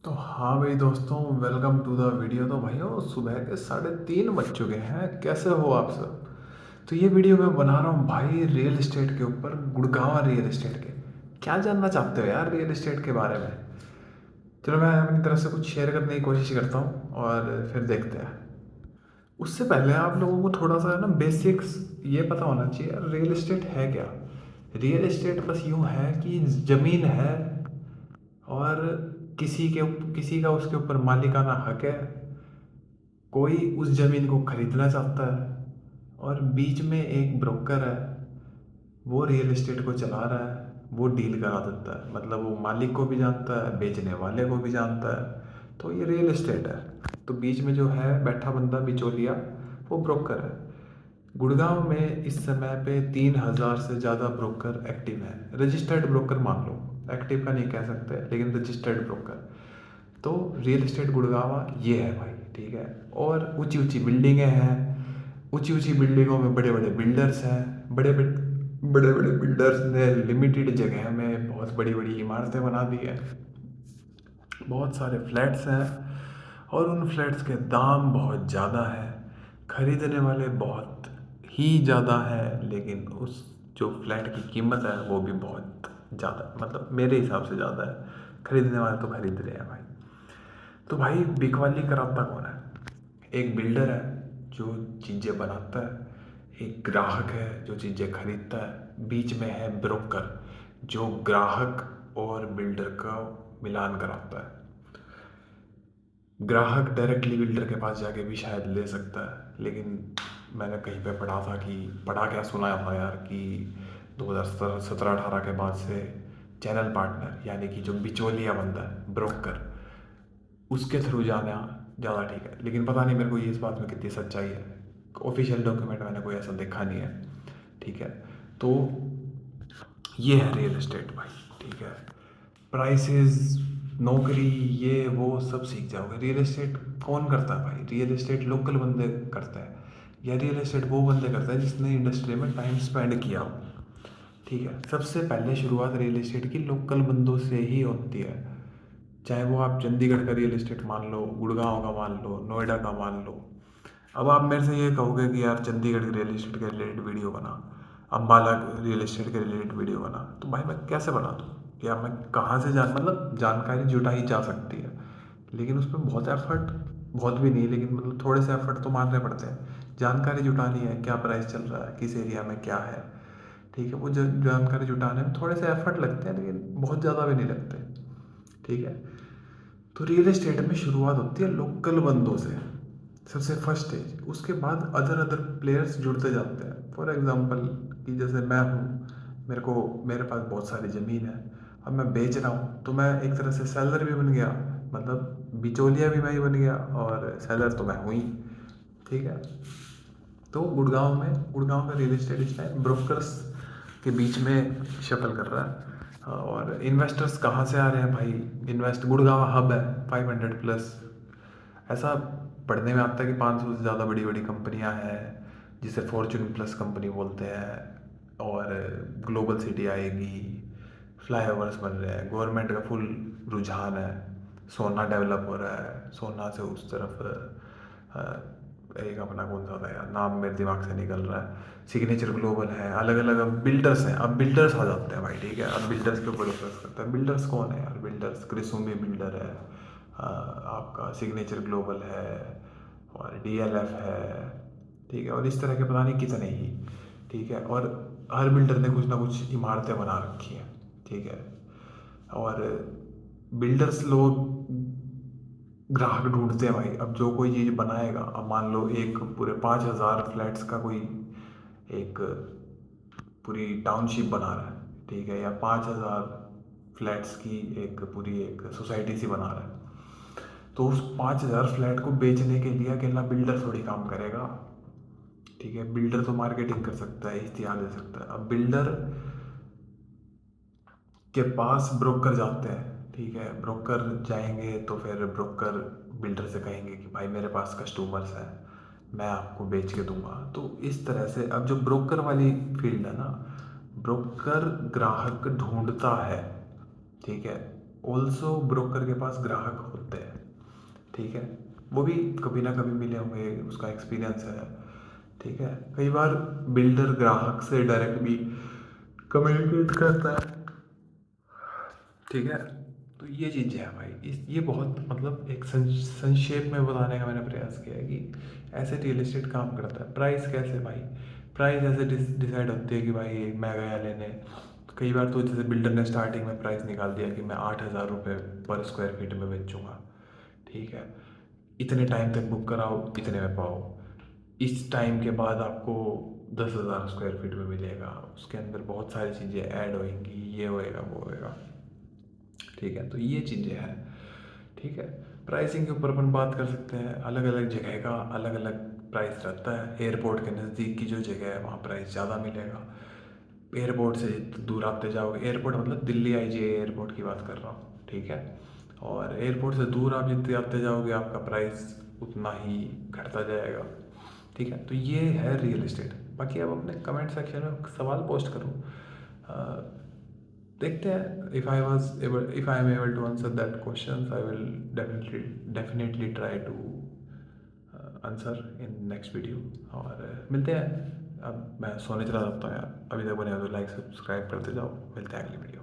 तो हाँ भाई दोस्तों, वेलकम टू द वीडियो। तो भाइयों, सुबह के 3:30 बज चुके हैं। कैसे हो आप सब? तो ये वीडियो मैं बना रहा हूँ भाई रियल एस्टेट के ऊपर, गुड़गांव रियल एस्टेट के। क्या जानना चाहते हो यार रियल एस्टेट के बारे में? चलो मैं अपनी तरफ से कुछ शेयर करने की कोशिश करता हूँ और फिर देखते हैं। उससे पहले आप लोगों को थोड़ा सा ना बेसिक्स ये पता होना चाहिए, रियल एस्टेट है क्या। रियल एस्टेट बस यूँ है कि ज़मीन है और किसी का उसके ऊपर मालिकाना हक है। कोई उस ज़मीन को खरीदना चाहता है और बीच में एक ब्रोकर है, वो रियल एस्टेट को चला रहा है। वो डील करा देता है, मतलब वो मालिक को भी जानता है, बेचने वाले को भी जानता है। तो ये रियल एस्टेट है। तो बीच में जो है बैठा बंदा बिचौलिया, वो ब्रोकर है। गुड़गांव में इस समय पे 3,000 से ज़्यादा ब्रोकर एक्टिव हैं। रजिस्टर्ड ब्रोकर मान लो, एक्टिव का नहीं कह सकते लेकिन रजिस्टर्ड ब्रोकर। तो रियल एस्टेट गुड़गांव ये है भाई, ठीक है। और ऊंची ऊंची बिल्डिंगें हैं। ऊंची ऊंची बिल्डिंगों में बड़े बड़े बिल्डर्स हैं। बड़े बड़े बिल्डर्स ने लिमिटेड जगह में बहुत बड़ी बड़ी इमारतें बना दी है। बहुत सारे फ्लैट्स हैं और उन फ्लैट्स के दाम बहुत ज़्यादा हैं। खरीदने वाले बहुत ही ज़्यादा हैं, लेकिन उस जो फ्लैट की कीमत है वो भी बहुत ज़्यादा, मतलब मेरे हिसाब से ज़्यादा है। खरीदने वाले तो खरीद रहे हैं भाई। तो भाई बिकवाली कराता कौन है? एक बिल्डर है जो चीज़ें बनाता है, एक ग्राहक है जो चीज़ें खरीदता है, बीच में है ब्रोकर जो ग्राहक और बिल्डर का मिलान कराता है। ग्राहक डायरेक्टली बिल्डर के पास जाके भी शायद ले सकता है, लेकिन मैंने कहीं पे पढ़ा था कि, पढ़ा क्या सुना था यार, कि 2017-18 के बाद से चैनल पार्टनर यानी कि जो बिचौलिया बनता है ब्रोकर, उसके थ्रू जाना ज़्यादा ठीक है। लेकिन पता नहीं मेरे को ये इस बात में कितनी सच्चाई है। ऑफिशियल डॉक्यूमेंट मैंने कोई ऐसा देखा नहीं है, ठीक है। तो ये है रियल एस्टेट भाई, ठीक है। प्राइसेस, नौकरी, ये वो सब सीख जाओगे। रियल एस्टेट कौन करता है भाई? रियल एस्टेट लोकल बंदे करता है, या रियल एस्टेट वो बंदे करता है जिसने इंडस्ट्री में टाइम स्पेंड किया हो, ठीक है। सबसे पहले शुरुआत रियल एस्टेट की लोकल बंदों से ही होती है। चाहे वो आप चंडीगढ़ का रियल एस्टेट मान लो, गुड़गांव का मान लो, नोएडा का मान लो। अब आप मेरे से ये कहोगे कि यार चंडीगढ़ के रियल एस्टेट के रिलेटेड वीडियो बना, अम्बाला रियल एस्टेट के रिलेटेड वीडियो बना। तो भाई मैं कैसे बना दूँ, या मैं कहाँ से जान, मतलब जानकारी जुटाई जा सकती है, लेकिन उसमें बहुत एफर्ट, बहुत भी नहीं लेकिन मतलब थोड़े से एफर्ट तो मारने पड़ते हैं। जानकारी जुटानी है, क्या प्राइस चल रहा है, किस एरिया में क्या है, ठीक है। वो जानकारी जुटाने में थोड़े से एफर्ट लगते हैं, लेकिन बहुत ज़्यादा भी नहीं लगते, ठीक है। तो रियल एस्टेट में शुरुआत होती है लोकल बंदों से, सबसे फर्स्ट स्टेज। उसके बाद अदर अदर प्लेयर्स जुड़ते जाते हैं। फॉर एग्जांपल कि जैसे मैं हूँ, मेरे पास बहुत सारी ज़मीन है, अब मैं बेच रहा हूँ, तो मैं एक तरह से सेलर भी बन गया, मतलब बिचौलिया भी मैं ही बन गया और सेलर तो मैं हूँ ही, ठीक है। तो गुड़गांव का रियल एस्टेट इस टाइम ब्रोकर्स के बीच में शफल कर रहा है। और इन्वेस्टर्स कहाँ से आ रहे हैं भाई? गुड़गांव हब है, 500 प्लस। ऐसा पढ़ने में आता है कि 500 से ज़्यादा बड़ी बड़ी कंपनियां हैं, जिसे फॉर्चून प्लस कंपनी बोलते हैं। और ग्लोबल सिटी आएगी, फ्लाईओवर्स बन रहे हैं, गवर्नमेंट का फुल रुझान है। सोना डेवलप हो रहा है, सोना से उस तरफ एक अपना कौन सा था यार, नाम मेरे दिमाग से निकल रहा है। सिग्नेचर ग्लोबल है, अलग अलग अब बिल्डर्स हैं। अब बिल्डर्स आ जाते हैं भाई, ठीक है। अब बिल्डर्स के ऊपर फोकस करता है। बिल्डर्स कौन है यार? बिल्डर्स क्रिसुमी बिल्डर है, आपका सिग्नेचर ग्लोबल है, और डीएलएफ है, ठीक है। और इस तरह के पता नहीं कितने ही, ठीक है। और हर बिल्डर ने कुछ ना कुछ इमारतें बना रखी हैं, ठीक है। और बिल्डर्स लोग ग्राहक ढूंढते हैं भाई। अब जो कोई चीज़ बनाएगा, अब मान लो एक पूरे 5,000 फ्लैट्स का कोई एक पूरी टाउनशिप बना रहा है, ठीक है, या 5,000 फ्लैट्स की एक पूरी एक सोसाइटी सी बना रहा है। तो उस 5,000 फ्लैट को बेचने के लिए अकेला बिल्डर थोड़ी काम करेगा, ठीक है। बिल्डर तो मार्केटिंग कर सकता है, इश्तिहार दे सकता है। अब बिल्डर के पास ब्रोकर जाते हैं, ठीक है। ब्रोकर जाएंगे तो फिर ब्रोकर बिल्डर से कहेंगे कि भाई मेरे पास कस्टमर्स हैं, मैं आपको बेच के दूंगा। तो इस तरह से अब जो ब्रोकर वाली फील्ड है ना, ब्रोकर ग्राहक ढूंढता है, ठीक है। ऑल्सो ब्रोकर के पास ग्राहक होते हैं, ठीक है, वो भी कभी ना कभी मिले होंगे, उसका एक्सपीरियंस है, ठीक है। कई बार बिल्डर ग्राहक से डायरेक्ट भी कम्युनिकेट करता है, ठीक है। तो ये चीज़ें हैं भाई, इस ये बहुत मतलब एक संक्षेप में बताने का मैंने प्रयास किया है कि ऐसे रियल एस्टेट काम करता है। प्राइस कैसे भाई, प्राइस ऐसे डिसाइड होती है कि भाई मैं गया लेने, कई बार तो जैसे बिल्डर ने स्टार्टिंग में प्राइस निकाल दिया कि मैं 8,000 रुपये पर स्क्वायर फीट में बेचूंगा, ठीक है, इतने टाइम तक बुक कराओ, इतने में पाओ, इस टाइम के बाद आपको 10,000 स्क्वायर फीट में मिलेगा, उसके अंदर बहुत सारी चीज़ें ऐड होएंगी, ये होएगा वो होएगा, ठीक है। तो ये चीज़ें हैं, ठीक है। प्राइसिंग के ऊपर अपन बात कर सकते हैं, अलग अलग जगह का अलग अलग प्राइस रहता है। एयरपोर्ट के नज़दीक की जो जगह है वहाँ प्राइस ज़्यादा मिलेगा, एयरपोर्ट से जितनी दूर आते जाओगे, एयरपोर्ट मतलब दिल्ली IGA एयरपोर्ट की बात कर रहा हूँ, ठीक है, और एयरपोर्ट से दूर आप जितने आते जाओगे आपका प्राइस उतना ही घटता जाएगा, ठीक है। तो ये है रियल एस्टेट। बाकी अब अपने कमेंट सेक्शन में सवाल पोस्ट करो, देखते हैं। If I am able to answer that question I will definitely try to answer in next video, और मिलते हैं। अब मैं सोने चला जाता हूँ यार, अभी तक बने हो तो लाइक सब्सक्राइब करते जाओ, मिलते हैं अगली वीडियो।